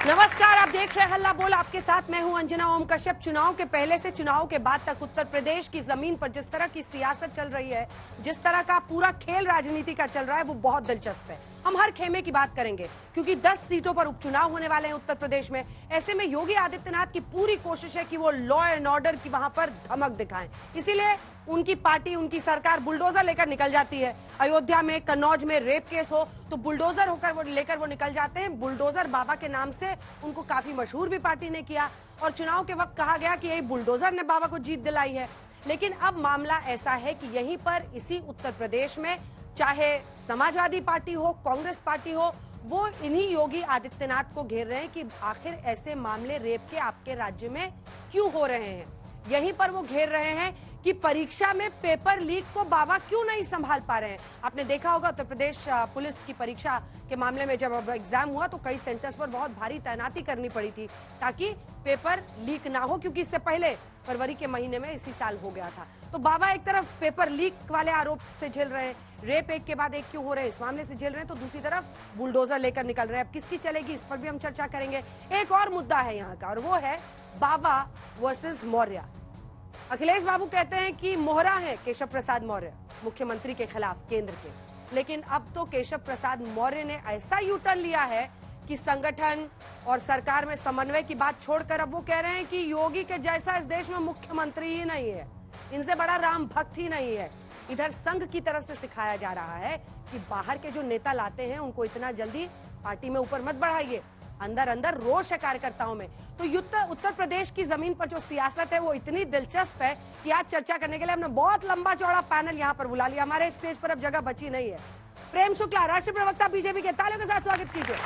नमस्कार, आप देख रहे हैं हल्ला बोल। आपके साथ मैं हूं अंजना ओम कश्यप। चुनाव के पहले से चुनाव के बाद तक उत्तर प्रदेश की जमीन पर जिस तरह की सियासत चल रही है, जिस तरह का पूरा खेल राजनीति का चल रहा है, वो बहुत दिलचस्प है। हम हर खेमे की बात करेंगे क्योंकि 10 सीटों पर उपचुनाव होने वाले हैं उत्तर प्रदेश में। ऐसे में योगी आदित्यनाथ की पूरी कोशिश है कि वो लॉ एंड ऑर्डर की वहां पर धमक दिखाएं। इसीलिए उनकी पार्टी, उनकी सरकार बुलडोजर लेकर निकल जाती है। अयोध्या में, कन्नौज में रेप केस हो तो बुलडोजर होकर वो निकल जाते हैं। बुलडोजर बाबा के नाम से उनको काफी मशहूर भी पार्टी ने किया और चुनाव के वक्त कहा गया कि यही बुलडोजर ने बाबा को जीत दिलाई है। लेकिन अब मामला ऐसा है कि यहीं पर इसी उत्तर प्रदेश में चाहे समाजवादी पार्टी हो, कांग्रेस पार्टी हो, वो इन्हीं योगी आदित्यनाथ को घेर रहे हैं कि आखिर ऐसे मामले रेप के आपके राज्य में क्यों हो रहे हैं। यहीं पर वो घेर रहे हैं कि परीक्षा में पेपर लीक को बाबा क्यों नहीं संभाल पा रहे हैं। आपने देखा होगा उत्तर प्रदेश पुलिस की परीक्षा के मामले में जब एग्जाम हुआ तो कई सेंटर्स पर बहुत भारी तैनाती करनी पड़ी थी ताकि पेपर लीक ना हो, क्योंकि इससे पहले फरवरी के महीने में इसी साल हो गया था। तो बाबा एक तरफ पेपर लीक वाले आरोप से झेल रहे हैं, रेप एक के बाद एक क्यों हो रहे हैं इस मामले से झेल रहे हैं, तो दूसरी तरफ बुलडोजर लेकर निकल रहे हैं। अब किसकी चलेगी इस पर भी हम चर्चा करेंगे। एक और मुद्दा है यहाँ का और वो है बाबा वर्सेस मौर्य। अखिलेश बाबू कहते हैं कि मोहरा है केशव प्रसाद मौर्य मुख्यमंत्री के खिलाफ केंद्र के, लेकिन अब तो केशव प्रसाद मौर्य ने ऐसा यू टर्न लिया है कि संगठन और सरकार में समन्वय की बात छोड़कर अब वो कह रहे हैं कि योगी के जैसा इस देश में मुख्यमंत्री ही नहीं है, इनसे बड़ा राम भक्त ही नहीं है। इधर संघ की तरफ से सिखाया जा रहा है कि बाहर के जो नेता लाते हैं उनको इतना जल्दी पार्टी में ऊपर मत बढ़ाइए, अंदर अंदर रोष है कार्यकर्ताओं में। तो उत्तर प्रदेश की जमीन पर जो सियासत है वो इतनी दिलचस्प है कि आज चर्चा करने के लिए हमने बहुत लंबा चौड़ा पैनल यहाँ पर बुला लिया। हमारे स्टेज पर अब जगह बची नहीं है। प्रेम शुक्ला, राष्ट्रीय प्रवक्ता बीजेपी के, तालियों के साथ स्वागत कीजिए।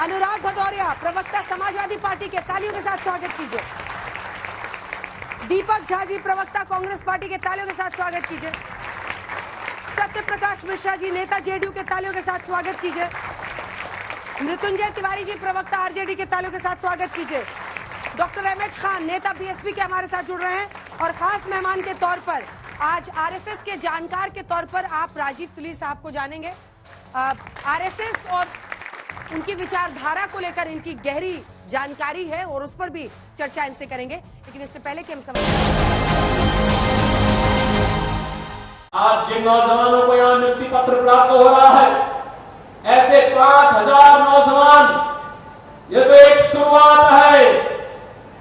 अनुराग भदौरिया, प्रवक्ता समाजवादी पार्टी के, तालियों के साथ स्वागत कीजिए। दीपक झा जी, प्रवक्ता कांग्रेस पार्टी के, तालियों के साथ स्वागत कीजिए। सत्य प्रकाश मिश्रा जी, नेता जेडीयू के, तालियों के साथ स्वागत कीजिए। मृत्युंजय तिवारी जी, प्रवक्ता आरजेडी के, तालियों के साथ स्वागत कीजिए। डॉक्टर एमएच खान, नेता बीएसपी के, हमारे साथ जुड़ रहे हैं और खास मेहमान के तौर पर आज आरएसएस के जानकार के तौर पर आप राजीव तुली साहब को जानेंगे। आरएसएस और उनकी विचारधारा को लेकर इनकी गहरी जानकारी है और उस पर भी चर्चा इनसे करेंगे। लेकिन इससे पहले कि हम आज जिन नौजवानों को यहाँ नियुक्ति पत्र प्राप्त हो रहा है, ऐसे 5000 नौजवान, ये तो एक शुरुआत है।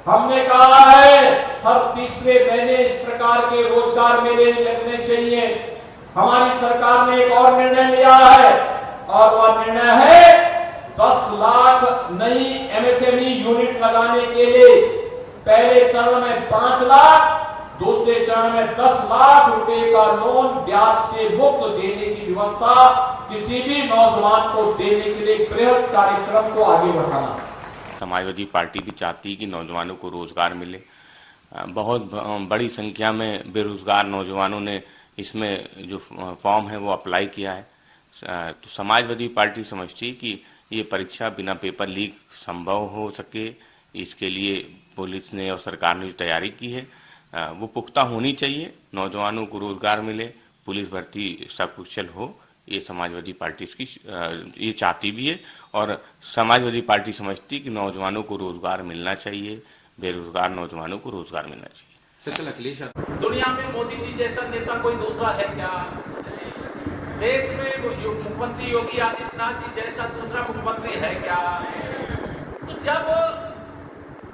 हमने कहा है हर तीसरे महीने इस प्रकार के रोजगार मेले लगने चाहिए। हमारी सरकार ने एक और निर्णय लिया है और वह निर्णय है 10 लाख नई एमएसएमई यूनिट लगाने के लिए पहले चरण में 5 लाख, दूसरे चरण में 10 लाख रुपए का लोन ब्याज से मुक्त देने की व्यवस्था किसी भी नौजवान को देने के लिए बृहद कार्यक्रम को आगे बढ़ाना। समाजवादी पार्टी भी चाहती है कि नौजवानों को रोजगार मिले। बहुत बड़ी संख्या में बेरोजगार नौजवानों ने इसमें जो फॉर्म है वो अप्लाई किया है। तो समाजवादी पार्टी समझती है कि ये परीक्षा बिना पेपर लीक संभव हो सके, इसके लिए पुलिस ने और सरकार ने जो तैयारी की है वो पुख्ता होनी चाहिए। नौजवानों को रोजगार मिले, पुलिस भर्ती सकुशल हो, ये समाजवादी पार्टी इसकी ये चाहती भी है और समाजवादी पार्टी समझती कि नौजवानों को रोजगार मिलना चाहिए, बेरोजगार नौजवानों को रोजगार मिलना चाहिए। दुनिया में मोदी जी जैसा नेता कोई दूसरा है क्या? देश में मुख्यमंत्री योगी आदित्यनाथ जी जैसा दूसरा मुख्यमंत्री है क्या? तो जब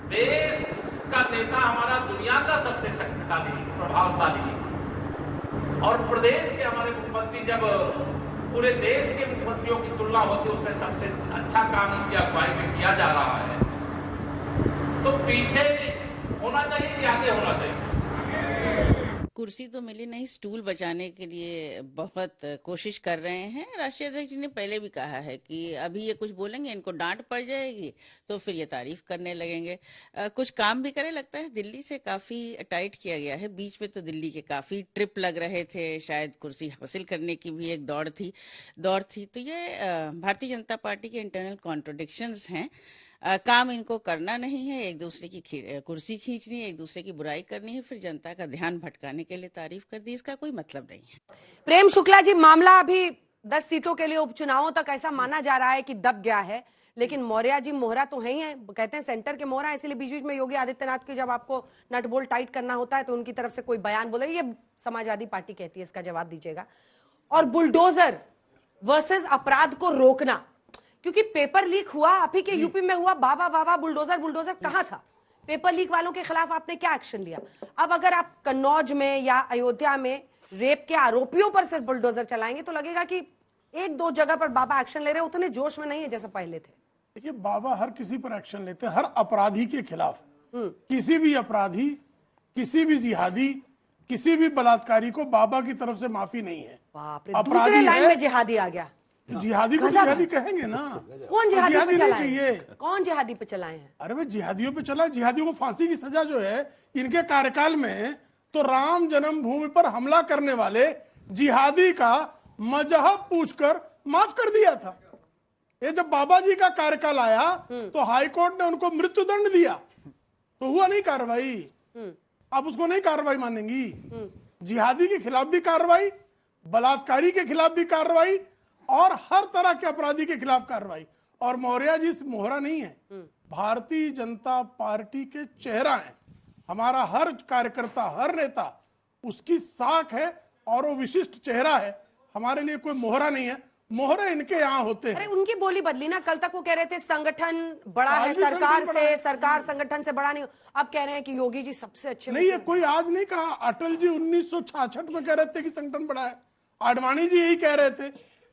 देश का नेता हमारा दुनिया का सबसे शक्तिशाली, प्रभावशाली और प्रदेश के हमारे मुख्यमंत्री जब पूरे देश के मुख्यमंत्रियों की तुलना होती है उसमें सबसे अच्छा काम उनकी अगुवाई में किया जा रहा है, तो पीछे होना चाहिए कि आगे होना चाहिए? कुर्सी तो मिली नहीं, स्टूल बचाने के लिए बहुत कोशिश कर रहे हैं। राष्ट्रीय अध्यक्ष जी ने पहले भी कहा है कि अभी ये कुछ बोलेंगे, इनको डांट पड़ जाएगी तो फिर ये तारीफ करने लगेंगे। कुछ काम भी करे, लगता है दिल्ली से काफी टाइट किया गया है। बीच में तो दिल्ली के काफी ट्रिप लग रहे थे, शायद कुर्सी हासिल करने की भी एक दौड़ थी। तो ये भारतीय जनता पार्टी के इंटरनल कॉन्ट्रोडिक्शंस हैं। काम इनको करना नहीं है, एक दूसरे की कुर्सी खींचनी है, एक दूसरे की बुराई करनी है, फिर जनता का ध्यान भटकाने के लिए तारीफ कर दी। इसका कोई मतलब नहीं है। प्रेम शुक्ला जी, मामला अभी 10 सीटों के लिए उपचुनावों तक ऐसा माना जा रहा है कि दब गया है, लेकिन मौर्य जी मोहरा तो है ही है, कहते हैं सेंटर के मोहरा, इसलिए बीच बीच में योगी आदित्यनाथ की जब आपको नट बोल्ट टाइट करना होता है तो उनकी तरफ से कोई बयान बोले, ये समाजवादी पार्टी कहती है, इसका जवाब दीजिएगा। और बुलडोजर वर्सेस अपराध को रोकना, क्योंकि पेपर लीक हुआ, आप ही के यूपी में हुआ, बाबा बाबा बुलडोजर बुलडोजर कहां था? पेपर लीक वालों के खिलाफ आपने क्या एक्शन लिया? अब अगर आप कन्नौज में या अयोध्या में रेप के आरोपियों पर सिर्फ बुलडोजर चलाएंगे तो लगेगा कि एक दो जगह पर बाबा एक्शन ले रहे हैं, उतने जोश में नहीं है जैसे पहले थे। देखिए, बाबा हर किसी पर एक्शन लेते हैं, हर अपराधी के खिलाफ। किसी भी अपराधी, किसी भी जिहादी, किसी भी बलात्कारी को बाबा की तरफ से माफी नहीं है। बाप रे, दूसरे लाइन में जिहादी आ गया। जिहादी को जिहादी कहेंगे ना। कौन जिहादी पे नहीं चलाए? चाहिए। कौन जिहादी पे चलाए हैं? अरे भाई, जिहादियों पे चला, जिहादियों को फांसी की सजा जो है इनके कार्यकाल में, तो राम जन्मभूमि पर हमला करने वाले जिहादी का मजहब पूछकर माफ कर दिया था। ये जब बाबा जी का कार्यकाल आया तो हाईकोर्ट ने उनको मृत्यु दंड दिया, तो हुआ नहीं कार्रवाई। आप उसको नहीं कार्रवाई मानेंगी? जिहादी के खिलाफ भी कार्रवाई, बलात्कारी के खिलाफ भी कार्रवाई, और हर तरह के अपराधी के खिलाफ कार्रवाई। और मौर्य जी मोहरा नहीं है, भारतीय जनता पार्टी के चेहरा है। हमारा हर कार्यकर्ता, हर नेता उसकी साख है और वो विशिष्ट चेहरा है। हमारे लिए कोई मोहरा नहीं है, मोहरे इनके यहाँ होते हैं। अरे उनकी बोली बदली ना, कल तक वो कह रहे थे संगठन बड़ा है सरकार से, सरकार संगठन से बड़ा नहीं। अब कह रहे हैं कि योगी जी सबसे अच्छे नहीं है। कोई आज नहीं कहा, अटल जी 1966 में कह रहे थे कि संगठन बड़ा है, आडवाणी जी यही कह रहे थे,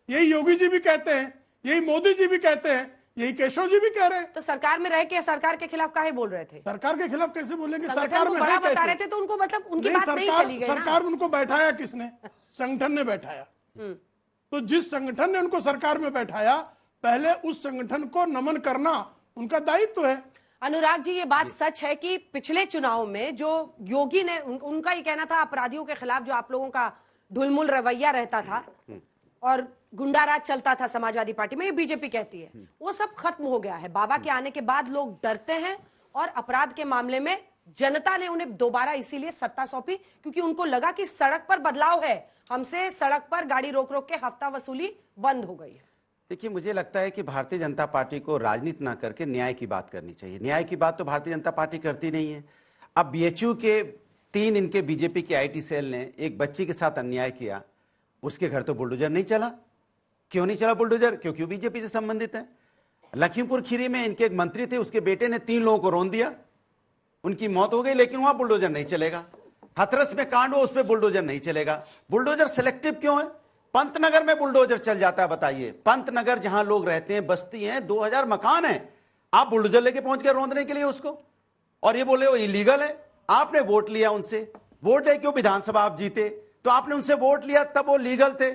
यही योगी जी भी कहते हैं, यही मोदी जी भी कहते हैं, यही केशव जी भी कह रहे हैं। तो सरकार में रह के सरकार के खिलाफ काहे बोल रहे थे? सरकार के खिलाफ कैसे बोलेंगे? सरकार में बड़ा बता रहे थे तो उनको मतलब उनकी बात नहीं चली गई ना। सरकार में उनको बैठाया किसने? संगठन ने बैठाया। तो जिस संगठन ने उनको सरकार में बैठाया, पहले उस संगठन को नमन करना उनका दायित्व है। अनुराग जी, ये बात सच है कि पिछले चुनाव में जो योगी ने, उनका ही कहना था अपराधियों के खिलाफ जो आप लोगों का ढुलमुल रवैया रहता था और गुंडाराज चलता था समाजवादी पार्टी में, ये बीजेपी कहती है, वो सब खत्म हो गया है। बाबा के आने के बाद लोग डरते हैं और अपराध के मामले में जनता ने उन्हें दोबारा इसीलिए सत्ता सौंपी क्योंकि उनको लगा कि सड़क पर बदलाव है, हमसे सड़क पर गाड़ी रोक रोक के हफ्ता वसूली बंद हो गई है। देखिए, मुझे लगता है कि भारतीय जनता पार्टी को राजनीति ना करके न्याय की बात करनी चाहिए। न्याय की बात तो भारतीय जनता पार्टी करती नहीं है। अब बीएचयू के 3 इनके बीजेपी के आईटी सेल ने एक बच्ची के साथ अन्याय किया, उसके घर तो बुलडोजर नहीं चला। क्यों नहीं चला बुलडोजर? क्योंकि वो बीजेपी से संबंधित है। लखीमपुर खीरी में इनके एक मंत्री थे, उसके बेटे ने 3 लोगों को रौंद दिया, उनकी मौत हो गई, लेकिन वहां बुलडोजर नहीं चलेगा। हाथरस में कांड हो, उस पर बुलडोजर नहीं चलेगा। बुलडोजर सिलेक्टिव क्यों है? पंतनगर में बुलडोजर चल जाता है, बताइए। पंतनगर जहां लोग रहते हैं, बस्ती है, 2000 मकान है, आप बुलडोजर लेके पहुंच गए रौंदने के लिए उसको, और ये बोले वो इलीगल है। आपने वोट लिया उनसे, वोट लेके विधानसभा आप जीते, तो आपने उनसे वोट लिया, तब वो लीगल थे,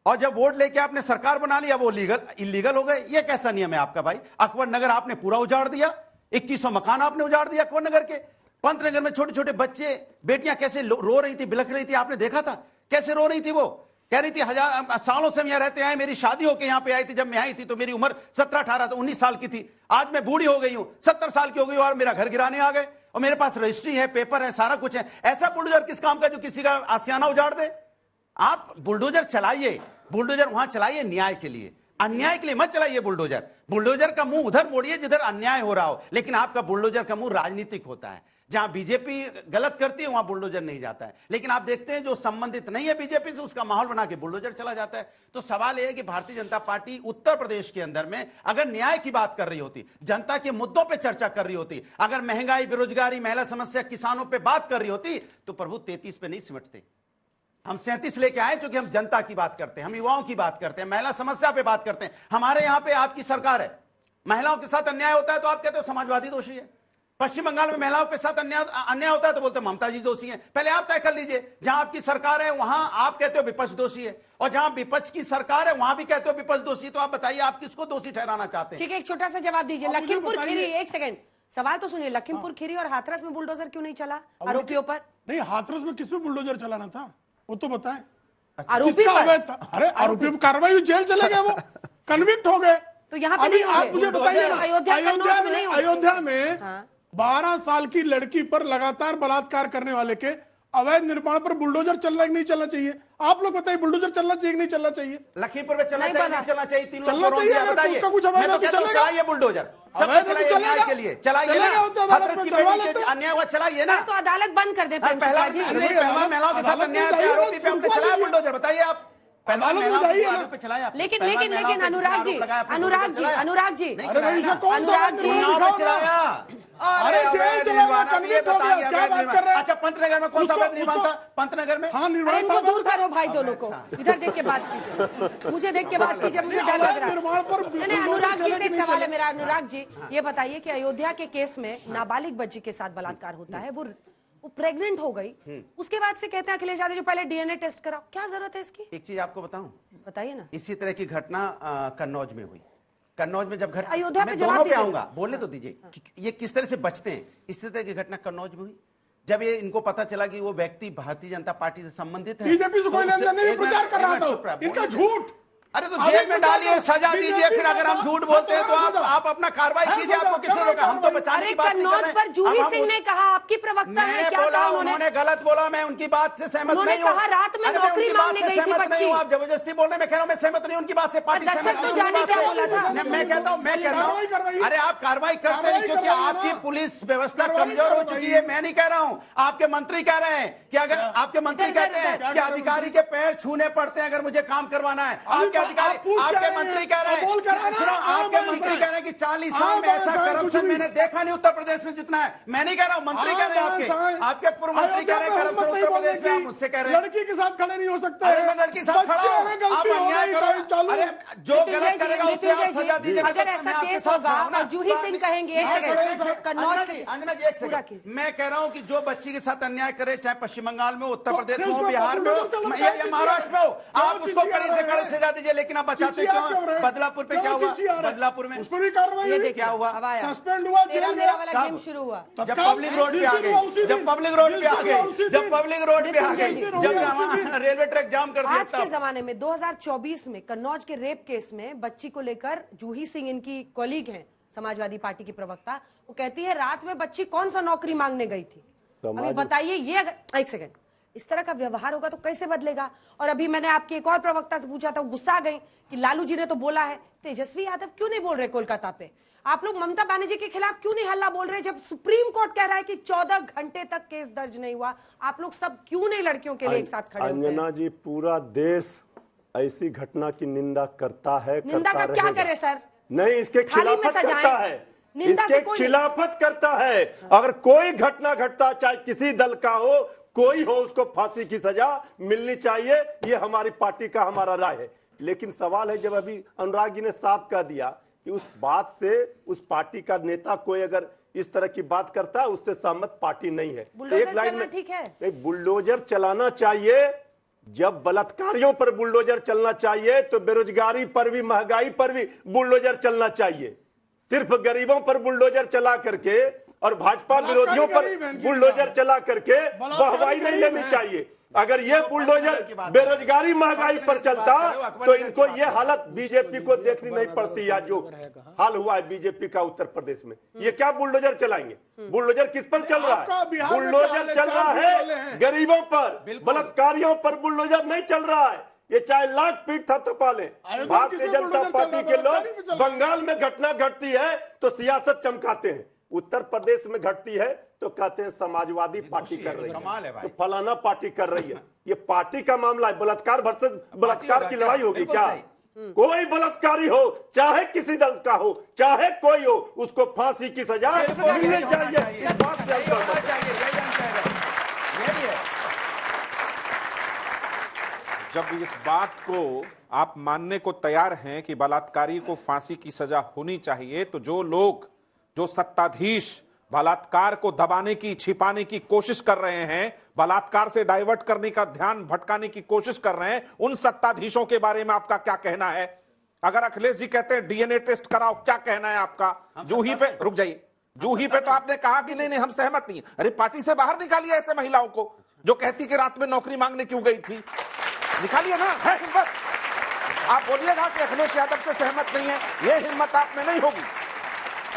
और जब वोट लेके आपने सरकार बना लिया वो इलीगल हो गए। ये कैसा नियम है आपका भाई? अकबर नगर आपने पूरा उजाड़ दिया, 2100 मकान आपने उजाड़ दिया अकबर नगर के। पंतनगर में छोटे छोटे बच्चे, बेटियां कैसे रो रही थी, बिलख रही थी, आपने देखा था कैसे रो रही थी? वो कह रही थी 1000 सालों से हम यहाँ रहते आए, मेरी शादी होकर यहाँ पे आई थी, जब मैं आई थी तो मेरी उम्र 17-18 तो 19 साल की थी, आज मैं बूढ़ी हो गई हूं, 70 साल की हो गई और मेरा घर गिराने आ गए, और मेरे पास रजिस्ट्री है, पेपर है, सारा कुछ है। ऐसा बुलडोजर किस काम का जो किसी का आशियाना उजाड़ दे? आप बुलडोजर चलाइए, बुलडोजर वहां चलाइए न्याय के लिए, अन्याय के लिए मत चलाइए बुलडोजर। बुलडोजर का मुंह उधर मोड़िए जिधर अन्याय हो रहा हो, लेकिन आपका बुलडोजर का मुंह राजनीतिक होता है। जहां बीजेपी गलत करती है वहां बुलडोजर नहीं जाता है, लेकिन आप देखते हैं जो संबंधित नहीं है बीजेपी से, उसका माहौल बना के बुलडोजर चला जाता है। तो सवाल यह है कि भारतीय जनता पार्टी उत्तर प्रदेश के अंदर में अगर न्याय की बात कर रही होती, जनता के मुद्दों पर चर्चा कर रही होती, अगर महंगाई, बेरोजगारी, महिला समस्या, किसानों पर बात कर रही होती, तो प्रभु 33 पे नहीं सिमटते। हम 37 लेके आए, क्योंकि हम जनता की बात करते हैं, हम युवाओं की बात करते हैं, महिला समस्या पे बात करते हैं। हमारे यहां पे आपकी सरकार है, महिलाओं के साथ अन्याय होता है तो आप कहते हो समाजवादी दोषी है। पश्चिम बंगाल में महिलाओं के साथ अन्याय होता है तो बोलते ममता जी दोषी है। पहले आप तय कर लीजिए, जहां आपकी सरकार है वहां आप कहते हो विपक्ष दोषी है, और जहां विपक्ष की सरकार है वहां भी कहते हो विपक्ष दोषी। तो आप बताइए आप किसको दोषी ठहराना चाहते हैं? ठीक है, एक छोटा सा जवाब दीजिए। लखीमपुर खीरी, एक सेकंड सवाल तो सुनिए, लखीमपुर खीरी और हाथरस में बुलडोजर क्यों नहीं चला आरोपियों पर? नहीं, हाथरस में किस पे बुलडोजर चलाना था वो तो बताएं। आरोपी पर? अरे आरोपी पर कार्रवाई, जेल चले गए, वो कन्विक्ट हो गए। तो यहाँ पे अभी नहीं आप मुझे बताइए ना, अयोध्या में 12 साल की लड़की पर लगातार बलात्कार करने वाले के अवैध निर्माण पर बुलडोजर चलना नहीं चलना चाहिए? आप लोग बताइए, बुलडोजर चलना चाहिए कि नहीं चलना चाहिए? लखीमपुर में चलना नहीं चाहिए बना। नहीं चलना चाहिए? 3 लोग चलना को रोक चाहिए, दिया, अगर बताइए। उसका कुछ मैं अवैध तो है तो कहता हूं चलेगा। चलाइए बुलडोजर, सब अवैध है तो चलाइए न्याय चलेगा। के लिए, चलाइए चलेगा ना। तो अदालत हाथरस में की चलवा बेटी लेते के हैं। अन्याय हुआ, चलाइए ना। तो अदालत बंद कर दे पहला प्रेमचंद्र जी। नहीं, पहला महिलाओं के साथ अदालत में अन्याय के जाइए ना, आरोपी पे आपने रुकवा चलाया दीजिए। बुलडोजर, बताइए आप। पहला अदालत में महिलाओं जाइए के ना। आरोपी पे चलाया आपने। लेकिन पहला लेकिन महिलाओं लेकिन पे जिसने अनुराग जी, आरोप लगाया, आपने अनुराग बुलडोजर जी, चलाया? अनुराग जी, नहीं अरे भाई, चलाया इसमें कौन सा अनुराग जी, निर्माण चुनाव में दिखाओ ना। चलाया। अरे जेल अवैध चलाना, निर्माण, अब ये कन्विक्ट हो बताइए गया, क्या अवैध बात निर्माण। कर रहे हैं? अच्छा, पंतनगर में कौन सा उसको- अवैध निर्माण उसको- था? पंतनगर में हाँ, अरे निर्माण इनको था। दूर करो भाई दोनों को, इधर देख के बात कीजिए, मुझे देख के बात कीजिए, मुझे डर लग रहा निर्माण पर है। नहीं, बुलडोजर अनुराग जी चले से कि एक नहीं सवाल है चले? मेरा। अनुराग जी, ये बताइए कि अयोध्या के केस में नाबालिग बच्ची के साथ बलात्कार होता है, वो प्रेग्नेंट हो गई, उसके बाद से कहते हैं अखिलेश यादव जी पहले डीएनए टेस्ट कराओ। क्या जरूरत है इसकी? एक चीज आपको बताऊं, बताइए ना। इसी तरह की घटना कन्नौज में हुई। कन्नौज में जब घटना, अयोध्या पे मैं जवाब दोनों पे दीजिए। आऊंगा, बोलने तो दीजिए ये किस तरह से बचते हैं। इसी तरह की घटना कन्नौज में हुई, जब ये इनको पता चला कि वो व्यक्ति भारतीय जनता पार्टी से संबंधित है। बीजेपी से कोई तो लेन देन नहीं, एक मिनट, प्रचार कर रहा एक मिनट, था चुप रहा, इनका बोलने दे। झूठ। अरे तो अभी जेल में प्रचार डालिए, कर- सजा दीजिए, फिर अगर हम झूठ बोलते हैं तो आप अपना कार्रवाई है कीजिए। सजा, आपको किसने क्या रोका? हम तो कार्रवाई? बचाने अरे की बात नहीं कर कन्नौज रहे पर जूही अब हम सिंह ने कहा, आपकी प्रवक्ता है, मैंने क्या बोला, कहा उन्होंने गलत बोला, मैं उनकी बात से सहमत उन्होंने नहीं हूं। कहा रात में अरे नौकरी उनकी बात मांगने से गई थी सहमत नहीं हूं। बच्ची। आप जबरदस्ती बोल रहे हैं, मैं कह रहा हूं मैं सहमत नहीं हूं उनकी बात से, पार्टी दर्शक सहमत तो नहीं जाने उनकी क्या बात बोला से। था? नहीं, मैं कहता हूं कार्रवाई करवाइए। अरे आप कार्रवाई करते नहीं, कार्रवाई क्योंकि करवाइए आपकी ना। पुलिस व्यवस्था कार्रवाई कमजोर हो करवाइए। चुकी है। मैं नहीं कह रहा हूं, आपके मंत्री कह रहे हैं कि अगर आपके मंत्री इधर, कहते हैं इधर, कि अधिकारी के पैर छूने पड़ते हैं अगर मुझे काम करवाना है। आपके अधिकारी, आपके मंत्री कह रहे हैं, सुनो, आपके मंत्री कह रहे हैं कि 40 साल में ऐसा करप्शन मैंने देखा नहीं उत्तर प्रदेश में जितना है। मैं नहीं कह रहा हूं, मंत्री कह रहे हैं, आपके पूर्व मंत्री कह रहे हैं करप्शन उत्तर प्रदेश में, आप मुझसे कह रहे हैं। लड़की के साथ खड़े नहीं हो सकते। अरे मैं लड़की के साथ खड़ा हूं, आप अन्याय करो। अरे जो गलत करेगा उसे आप सजा दीजिए। अगर ऐसा केस होगा और जूही सिंह कहेंगे, एक सेकंड, कन्नौज अंजना जी एक पूरा सेकंड, कीजिए। मैं कह रहा हूं कि जो बच्ची के साथ अन्याय करे, चाहे पश्चिम बंगाल में हो, उत्तर तो प्रदेश फिर में हो, उसको बिहार में हो चलो, या महाराष्ट्र में हो, आप उसको कड़ी से कड़ी सजा दीजिए। लेकिन आप बचाते चिचिया क्यों? क्यों रहे? बदलापुर पे क्या क्यों हुआ? चिचिया रहे? बदलापुर में उस पर भी कार्रवाई ये हुई। देखिए, क्या हुआ? अब आया। सस्पेंड हुआ, तेरा जेल मेरा गया। वाला कब? गेम शुरू हुआ। तब जब कब? पब्लिक रोड पे आ जिस दिन हुआ उसी गई, जब दिन। पब्लिक रोड पे आ जिस दिन हुआ उसी गई, जब दिन। पब्लिक रोड पे आ मृत्युंजय गई, जी, जब वहां रेलवे ट्रैक जाम कर दिया आज के तब। जमाने में 2024 में कन्नौज के रेप केस में बच्ची को लेकर जूही सिंह, इनकी कॉलीग हैं, समाजवादी पार्टी की प्रवक्ता, वो कहती है रात में बच्ची कौन सा नौकरी मांगने गई थी। अभी बताइए, ये अगर एक सेकंड इस तरह का व्यवहार होगा तो कैसे बदलेगा? और अभी मैंने आपकी एक और प्रवक्ता से पूछा था, वो गुस्सा गई कि लालू जी ने तो बोला है। तेजस्वी यादव क्यों नहीं बोल रहे कोलकाता पे? आप लोग ममता बनर्जी के खिलाफ क्यों नहीं हल्ला बोल रहे? जब सुप्रीम कोर्ट कह रहा है कि 14 घंटे तक केस दर्ज नहीं हुआ, आप लोग सब क्यों नहीं लड़कियों के लिए एक साथ खड़े होते हैं? अंजना जी, पूरा देश ऐसी घटना की निंदा करता है, निंदा करता का क्या रहेगा। करे सर? नहीं, इसके थाली में खिलाफत सजाएं। करता है, निंदा से इसके कोई खिलाफत करता है। अगर कोई घटना घटता, चाहे किसी दल का हो, कोई हो, उसको फांसी की सजा मिलनी चाहिए। ये हमारी पार्टी का हमारा राय है। लेकिन सवाल है, जब अभी अनुराग जी ने साफ कह दिया कि उस बात से उस पार्टी का नेता कोई अगर इस तरह की बात करता है, उससे सहमत पार्टी नहीं है। बुलडोजर एक लाइन चलना में ठीक है। एक बुलडोजर चलाना चाहिए। जब बलात्कारियों पर बुलडोजर चलना चाहिए तो बेरोजगारी पर भी, महंगाई पर भी बुलडोजर चलना चाहिए। सिर्फ गरीबों पर बुलडोजर चला करके और भाजपा विरोधियों पर बुलडोजर चला करके वाहवाही नहीं लेनी चाहिए। अगर ये बुलडोजर बेरोजगारी, महंगाई पर चलता तो इनको ये हालत बीजेपी को देखनी नहीं पड़ती। या जो हाल हुआ है बीजेपी का उत्तर प्रदेश में, ये क्या बुलडोजर चलाएंगे? बुलडोजर किस पर चल रहा है? बुलडोजर चल रहा है गरीबों पर, बलात्कारियों पर बुलडोजर नहीं चल रहा है। ये चाहे लाख पीठ थपथपा ले। भारतीय जनता पार्टी के लोग बंगाल में घटना घटती है तो सियासत चमकाते हैं, उत्तर प्रदेश में घटती है तो कहते हैं समाजवादी पार्टी कर रही कमाल है है, भाई। तो फलाना पार्टी कर रही है। ये पार्टी का मामला है। बलात्कार वर्सेस बलात्कार की लड़ाई होगी बिल्कुल क्या? सही। कोई बलात्कारी हो, चाहे किसी दल का हो, चाहे कोई हो, उसको फांसी की सजा मिलनी चाहिए। इस बात से हम सहमत हैं। यही है। जब इस बात को आप मानने को तैयार हैं कि बलात्कारी को फांसी की सजा होनी चाहिए, तो जो लोग, जो सत्ताधीश बलात्कार को दबाने की, छिपाने की कोशिश कर रहे हैं, बलात्कार से डाइवर्ट करने का, ध्यान भटकाने की कोशिश कर रहे हैं, उन सत्ताधीशों के बारे में आपका क्या कहना है? अगर अखिलेश जी कहते हैं डीएनए टेस्ट कराओ, क्या कहना है आपका? जूही पे रुक जाइए, जूही पे तो आपने कहा कि नहीं नहीं हम सहमत नहीं। अरे पार्टी से बाहर निकालिए ऐसे महिलाओं को जो कहती कि रात में नौकरी मांगने क्यों गई थी। निकालिए ना, है हिम्मत। आप बोलिएगा कि अखिलेश यादव से सहमत नहीं है, ये हिम्मत आप में नहीं होगी।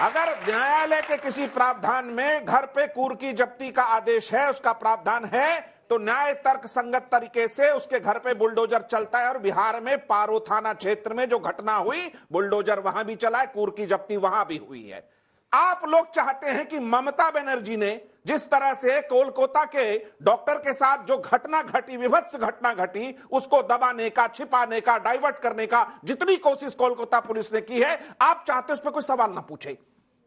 अगर न्यायालय के किसी प्रावधान में घर पे कुर्की जब्ती का आदेश है, उसका प्रावधान है, तो न्याय तर्क संगत तरीके से उसके घर पे बुलडोजर चलता है। और बिहार में पारो थाना क्षेत्र में जो घटना हुई, बुलडोजर वहां भी चला है, कूर की जब्ती वहां भी हुई है। आप लोग चाहते हैं कि ममता बनर्जी ने जिस तरह से कोलकाता के डॉक्टर के साथ जो घटना घटी, विभत्स घटना घटी, उसको दबाने का, छिपाने का, डाइवर्ट करने का जितनी कोशिश कोलकाता पुलिस ने की है, आप चाहते उस पर कोई सवाल ना पूछे।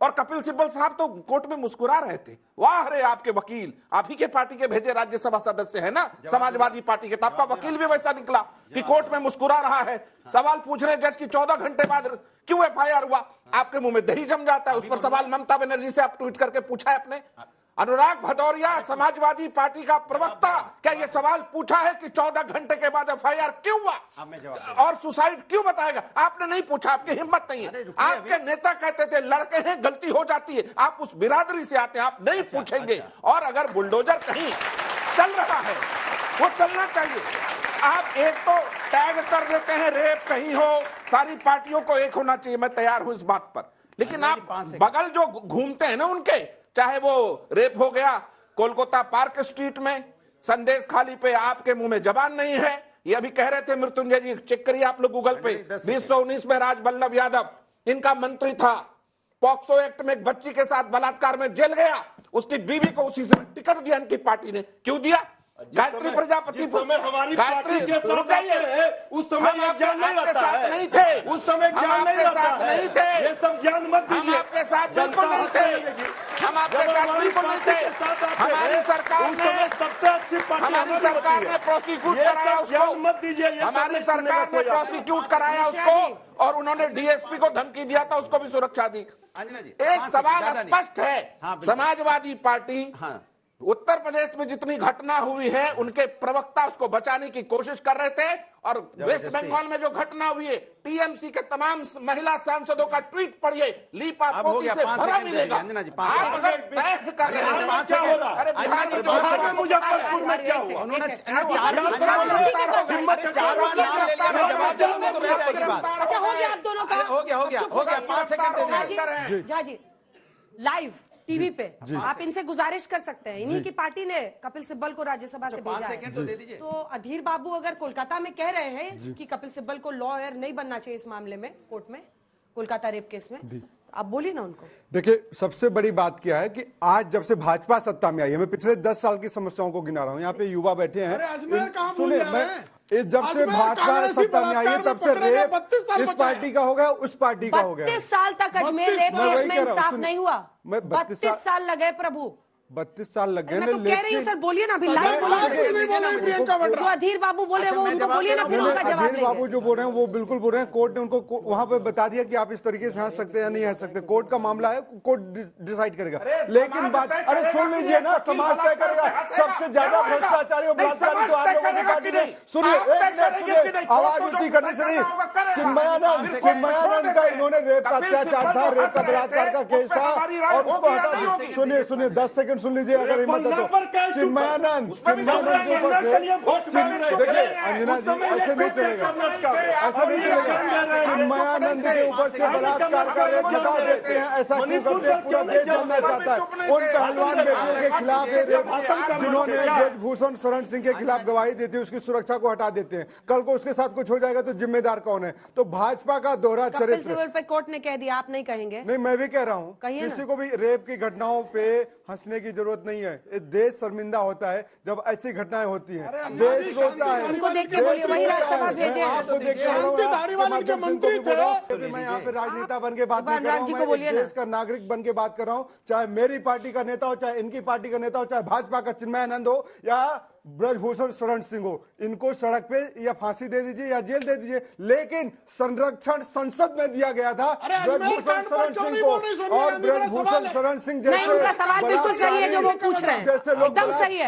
और कपिल सिब्बल साहब तो कोर्ट में मुस्कुरा रहे थे। वाह रे आपके वकील, आप ही के पार्टी के भेजे राज्यसभा सदस्य है ना, समाजवादी पार्टी के, तो आपका वकील भी वैसा निकला कि कोर्ट में मुस्कुरा रहा है। सवाल पूछ रहे जज की 14 घंटे बाद क्यों एफआईआर हुआ, आपके मुंह में दही जम जाता है। उस पर सवाल ममता बनर्जी से आप ट्वीट करके पूछा है आपने। अनुराग भदौरिया समाजवादी पार्टी का प्रवक्ता, क्या ये सवाल पूछा है कि 14 घंटे के बाद एफआईआर क्यों हुआ और सुसाइड क्यों बताएगा? आपने नहीं पूछा, आपकी हिम्मत नहीं है। आपके नेता कहते थे लड़के हैं गलती हो जाती है, आप उस बिरादरी से आते हैं, आप नहीं पूछेंगे। और अगर बुलडोजर कहीं चल रहा है वो चलना चाहिए। आप एक तो टैग कर देते हैं रेप कहीं हो, सारी पार्टियों को एक होना चाहिए, मैं तैयार हूं इस बात पर। लेकिन आप बगल जो घूमते हैं ना उनके, चाहे वो रेप हो गया कोलकाता पार्क स्ट्रीट में, संदेश खाली पे आपके मुंह में जबान नहीं है। ये अभी कह रहे थे मृत्युंजय जी, चेक करिए आप लोग गूगल पे, 2019 में राजबल्लभ यादव इनका मंत्री था, पॉक्सो एक्ट में एक बच्ची के साथ बलात्कार में जेल गया, उसकी बीवी को उसी समय टिकट दिया इनकी पार्टी ने। क्यों दिया? गायत्री प्रजापति हमारी गायत्री उस समय ज्ञान नहीं रहता है, नहीं थे उस समय ज्ञान नहीं रहता है, नहीं थे, ये सब ज्ञान मत हम दीजिए। आपके साथ बिल्कुल नहीं थे, हम आपके साथ बिल्कुल नहीं थे। हमारी सरकार ने सबसे अच्छी पार्टी, हमारी सरकार ने प्रोसिक्यूट कराया उसको, मत दीजिए। हमारी सरकार ने प्रोसिक्यूट कराया उसको और उन्होंने डीएसपी को धमकी दिया था, उसको भी सुरक्षा दी। एक सवाल स्पष्ट है, समाजवादी पार्टी उत्तर प्रदेश में जितनी घटना हुई है उनके प्रवक्ता उसको बचाने की कोशिश कर रहे थे, और वेस्ट बंगाल में जो घटना हुई है टीएमसी के तमाम महिला सांसदों का ट्वीट पढ़िए, लीपा पोती से भरा मिलेगा। आप अगर तय कर रहे हैं क्या हो रहा है? अरे बिहार में मुजफ्फरपुर में क्या हुआ? अच्छा हो गया आप दोनों का, हो गया 5 सेकंड जी जी लाइव टीवी पे आप इनसे गुजारिश कर सकते हैं, इन्हीं की पार्टी ने कपिल सिब्बल को राज्यसभा से भेजा है। तो अधीर बाबू अगर कोलकाता में कह रहे हैं कि कपिल सिब्बल को लॉयर नहीं बनना चाहिए इस मामले में, कोर्ट में, कोलकाता रेप केस में, आप बोलिए ना उनको। देखिए सबसे बड़ी बात क्या है कि आज जब से भाजपा सत्ता में आई है, मैं पिछले 10 साल की समस्याओं को गिना रहा हूँ, यहाँ पे युवा बैठे हैं, सुनिए, मैं जब से भाजपा सत्ता में आई है तब से रेप इस पार्टी का हो गया, उस पार्टी का हो गया। 32 साल तक अजमेर रेप केस में इंसाफ नहीं हुआ, 32 साल लगे प्रभु, 32 साल लग गए। मैं तो कह रही हूँ सर, बोलिए ना, फिर लाइव बोलिए। जो अधीर बाबू बोल रहे हैं वो उनको बोलिए ना, फिर उनका जवाब अधीर बाबू जो बोल रहे हैं वो बिल्कुल बोल रहे हैं। कोर्ट ने उनको वहां पे बता दिया कि आप इस तरीके से हंस सकते हैं या नहीं हंस सकते, कोर्ट का मामला है, कोर्ट डिसाइड करेगा। लेकिन बात, अरे सुन लीजिए ना, समाज तय करेगा। सबसे ज्यादा भ्रष्टाचारी और बलात्कारी तो आप लोगों की पार्टी ने। सुनिए, आवाज ऊंची करने से नहीं, चिन्मयानंद का इन्होंने रेप का अत्याचार था, रेप का बलात्कार का केस था, और उसको हटा। सुनिए 10 सेकंड सुन लीजिए अगर हिम्मत है तो। चिन्मयानंद के ऊपर से, देखिए अंजना जी, ऐसे नहीं चलेगा, ऐसा नहीं चलेगा। चिन्मयानंद के ऊपर से बलात्कार का रेप हटा देते हैं, ऐसा क्यों करते हैं? पूरा देश जानना चाहता है। उन पहलवान बेटियों के खिलाफ जिन्होंने ब्रजभूषण शरण सिंह के खिलाफ गवाही दी थी, उसकी सुरक्षा को हटा देते हैं। कल को उसके साथ कुछ हो जाएगा तो जिम्मेदार कौन है? तो भाजपा का दोहरा चरित्र पे कोर्ट ने कह दिया, आप नहीं कहेंगे? नहीं, मैं भी कह रहा हूँ, किसी को भी रेप की घटनाओं पे हंसने की जरूरत नहीं है। देश शर्मिंदा होता है जब ऐसी घटनाएं होती हैं, देश रोता है। उनको देख के बोलिए, वही राज्यसभा भेजे हैं। आपको देख के मंत्री थे, मैं यहाँ पे राजनेता बन के बात नहीं कर रहा हूँ, मैं देश का नागरिक बन के बात कर रहा हूँ। चाहे मेरी पार्टी का नेता हो, चाहे इनकी पार्टी का नेता हो, चाहे भाजपा का चिन्मयानंद हो या ब्रजभूषण शरण सिंह हो, इनको सड़क पे या फांसी दे दीजिए या जेल दे दीजिए, लेकिन संरक्षण संसद में दिया गया था ब्रजभूषण शरण सिंह को। और ब्रजभूषण शरण सिंह जैसे, उनका सवाल बिल्कुल सही है जो वो पूछ रहे हैं, एकदम सही है।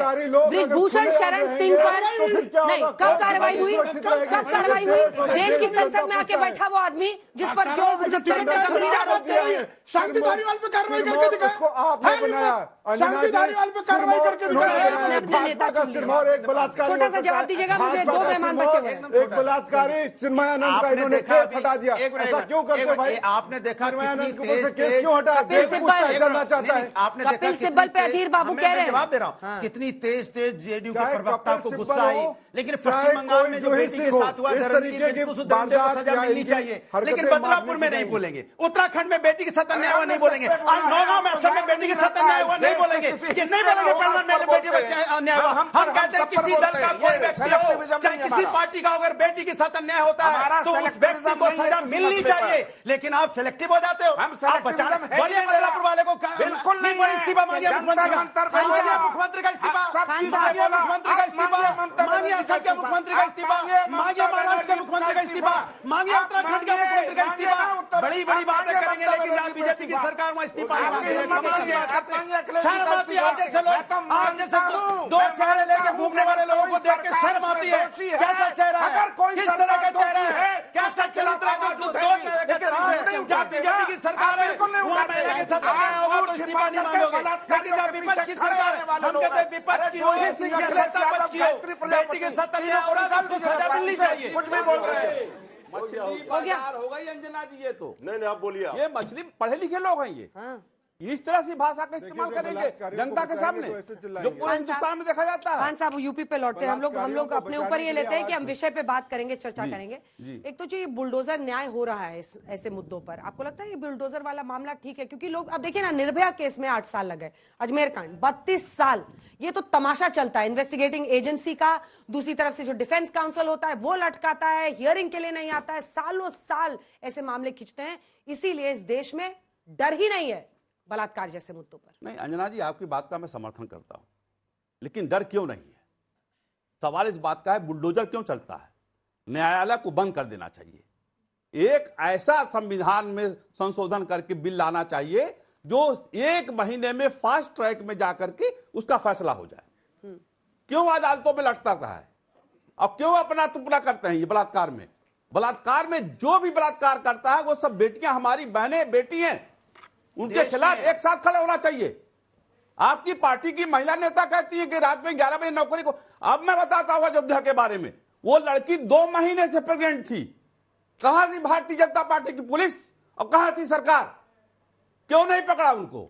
ब्रजभूषण शरण सिंह पर नहीं, कब कार्रवाई हुई? कब कार्रवाई हुई? देश की संसद में आके बैठा वो आदमी जिस पर गंभीर आरोप थे, शांति धारीवाल पे कार्रवाई करके दिखाए। उसको आपने बनाया, शांति धारीवाल पे कार्रवाई करके दिखाए। भाजपा का सिरमौर एक बलात्कारी, छोटा सा जवाब दीजिएगा मुझे, दो मेहमान बचे हुए हैं। एक बलात्कारी चिन्मयानंद का इन्होंने केस हटा दिया। ऐसा क्यों करते भाई? आपने देखा चिन्मयानंद को केस क्यों हटा? कपिल सिब्बल करना चाहता है। आपने देखा कपिल सिब्बल पे अधीर बाबू कह रहे हैं। जवाब दे रहा हूं, कितनी तेज जेडीयू के चाहे प्रवक्ता कपिल को सिब्बल गुस्सा आई, हो, लेकिन चाहे पश्चिम बंगाल कोई में जो जो ही बेटी के सिंह हो, साथ हुआ इस धर्म तरीके की उसको वारदात सजा या मिलनी इनकी चाहिए, लेकिन हरकतें बदलापुर में मारने नहीं की बोलेंगे, उत्तराखंड में बेटी के साथ अन्याय हुआ नहीं बोलेंगे, और नौगांव में असम में बेटी के साथ अन्याय हुआ नहीं बोलेंगे, ये नहीं बोलेंगे प्रधान में बेटी बच्चे अन्याय हुआ। हम कहते हैं किसी दल का कोई व्यक्ति हो, चाहे किसी पार्टी का अगर बेटी के साथ अन्याय होता है तो उस व्यक्ति को सजा मिलनी चाहिए, लेकिन आप सिलेक्टिव हो जाते हो। आप बचाना बोलिए बदलापुर वाले को, बिल्कुल नहीं इस्तीफा मांगिए मुख्यमंत्री का, मुख्यमंत्री का इस्तीफा, मांगिए मुख्यमंत्री का इस्तीफा, मांगिए असम के मुख्यमंत्री का इस्तीफा, मांगिए महाराष्ट्र के मुख्यमंत्री का इस्तीफा, मांगिए उत्तराखंड के मुख्यमंत्री का इस्तीफा। बड़ी बड़ी बातें करेंगे, लेकिन जहां बीजेपी की सरकार वहां इस्तीफा शर्म आती है। आप जैसे दो चेहरे लेके घूमने वाले लोगों को देख के शर्म आती है। कैसा चेहरा है, किस तरह का चेहरा है, कैसा चरित्र है? दो चेहरे के जहां बीजेपी की सरकार है वहां महिला के साथ अन्याय होगा तो इस्तीफा नहीं मांगोगे, लेकिन जब विपक्ष की सरकार है हम कहते हैं विपक्ष की हो या सत्ता पक्ष की हो, बेटी के साथ अन्याय हो रहा है तो उसको सजा मिलनी चाहिए। कुछ भी बोल रहे हैं। मछली बाजार होगा ये अंजना जी, ये तो नहीं आप बोलिए। ये मछली पढ़े लिखे लोग हैं, ये इस तरह से भाषा का इस्तेमाल करेंगे जनता के सामने जो पूरे हिंदुस्तान में देखा जाता है। खान साहब यूपी पे लौटते हैं हम लोग अपने ऊपर ये लेते हैं कि हम विषय पे बात करेंगे, चर्चा करेंगे। एक तो जो ये बुलडोजर न्याय हो रहा है ऐसे मुद्दों पर, आपको लगता है ये बुलडोजर वाला मामला ठीक है? क्योंकि लोग अब देखिए ना, निर्भया केस में 8 साल लगे, अजमेर कांड 32 साल, ये तो तमाशा चलता है इन्वेस्टिगेटिंग एजेंसी का। दूसरी तरफ से जो डिफेंस काउंसिल होता है वो लटकाता है, हियरिंग के लिए नहीं आता है, सालों साल ऐसे मामले खींचते हैं। इसीलिए इस देश में डर ही नहीं है बलात्कार जैसे मुद्दों पर। नहीं अंजना जी, आपकी बात का मैं समर्थन करता हूं, लेकिन डर क्यों नहीं है? सवाल इस बात का है बुलडोजर क्यों चलता है? न्यायालय को बंद कर देना चाहिए। एक ऐसा संविधान में संशोधन करके बिल लाना चाहिए जो 1 महीने में फास्ट ट्रैक में जाकर के उसका फैसला हो जाए। क्यों अदालतों में लटता है? अब क्यों अपना तुपना करते हैं? ये बलात्कार में जो भी बलात्कार करता है वो सब बेटियां, हमारी बहनें, बेटी हैं, उनके खिलाफ एक साथ खड़े होना चाहिए। आपकी पार्टी की महिला नेता कहती है कि रात में 11 बजे नौकरी को। अब मैं बताता हूं अयोध्या के बारे में, वो लड़की 2 महीने से प्रेग्नेंट थी। कहां थी भारतीय जनता पार्टी की पुलिस और कहां थी सरकार? क्यों नहीं पकड़ा उनको?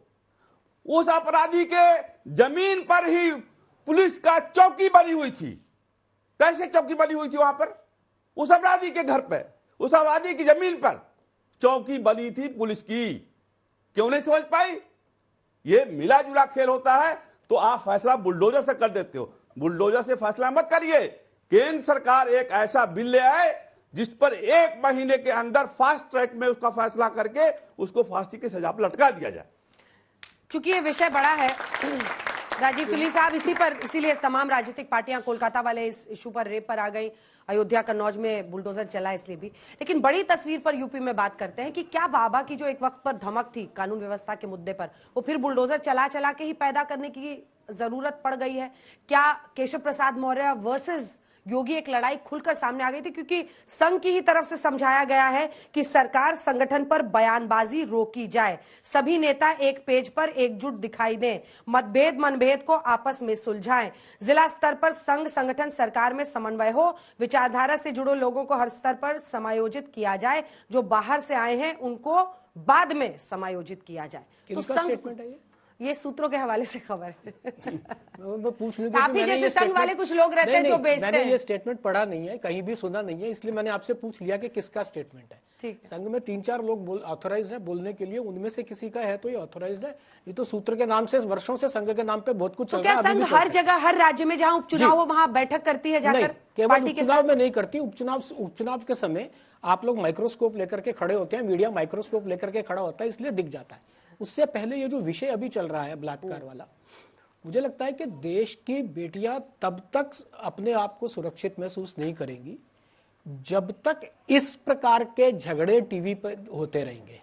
उस अपराधी के जमीन पर ही पुलिस का चौकी बनी हुई थी। कैसे चौकी बनी हुई थी वहां पर? उस अपराधी के घर पे, उस अपराधी की जमीन पर चौकी बनी थी पुलिस की। क्यों नहीं समझ पाई? ये मिला जुला खेल होता है तो आप फैसला बुलडोजर से कर देते हो। बुलडोजर से फैसला मत करिए। केंद्र सरकार एक ऐसा बिल ले आए जिस पर 1 महीने के अंदर फास्ट ट्रैक में उसका फैसला करके उसको फांसी की सजा पर लटका दिया जाए। चूंकि ये विषय बड़ा है राजीव तुली साहब, इसीलिए तमाम राजनीतिक पार्टियां कोलकाता वाले इस इशू पर, रेप पर आ गई, अयोध्या कन्नौज में बुलडोजर चला इसलिए भी। लेकिन बड़ी तस्वीर पर यूपी में बात करते हैं कि क्या बाबा की जो एक वक्त पर धमक थी कानून व्यवस्था के मुद्दे पर, वो फिर बुलडोजर चला चला के ही पैदा करने की जरूरत पड़ गई है? क्या केशव प्रसाद मौर्य वर्सेस योगी एक लड़ाई खुलकर सामने आ गई थी? क्योंकि संघ की ही तरफ से समझाया गया है कि सरकार संगठन पर बयानबाजी रोकी जाए, सभी नेता एक पेज पर एकजुट दिखाई दें, मनभेद को आपस में सुलझाएं, जिला स्तर पर संघ संगठन सरकार में समन्वय हो, विचारधारा से जुड़े लोगों को हर स्तर पर समायोजित किया जाए, जो बाहर से आए हैं उनको बाद में समायोजित किया जाए। तो संघ, ये सूत्रों के हवाले से खबर है। आप ही जैसे संघ वाले कुछ लोग रहते हैं जो बेचते हैं। मैंने ये स्टेटमेंट पढ़ा नहीं है, कहीं भी सुना नहीं है, इसलिए मैंने आपसे पूछ लिया कि किसका स्टेटमेंट है। ठीक, संघ में 3-4 लोग ऑथोराइज्ड है बोलने के लिए, उनमें से किसी का है तो ये ऑथोराइज्ड है। ये तो सूत्र के नाम से वर्षों से संघ के नाम पे बहुत कुछ चल रहा है। संघ हर जगह, हर राज्य में जहां उपचुनाव हो वहां बैठक करती है जाकर? केवल उपचुनाव में नहीं करती। उपचुनाव के समय आप लोग माइक्रोस्कोप लेकर के खड़े होते हैं, मीडिया माइक्रोस्कोप लेकर के खड़ा होता है, इसलिए दिख जाता है। उससे पहले ये जो विषय अभी चल रहा है बलात्कार वाला, मुझे लगता है कि देश की बेटियां तब तक अपने आप को सुरक्षित महसूस नहीं करेंगी जब तक इस प्रकार के झगड़े टीवी पर होते रहेंगे।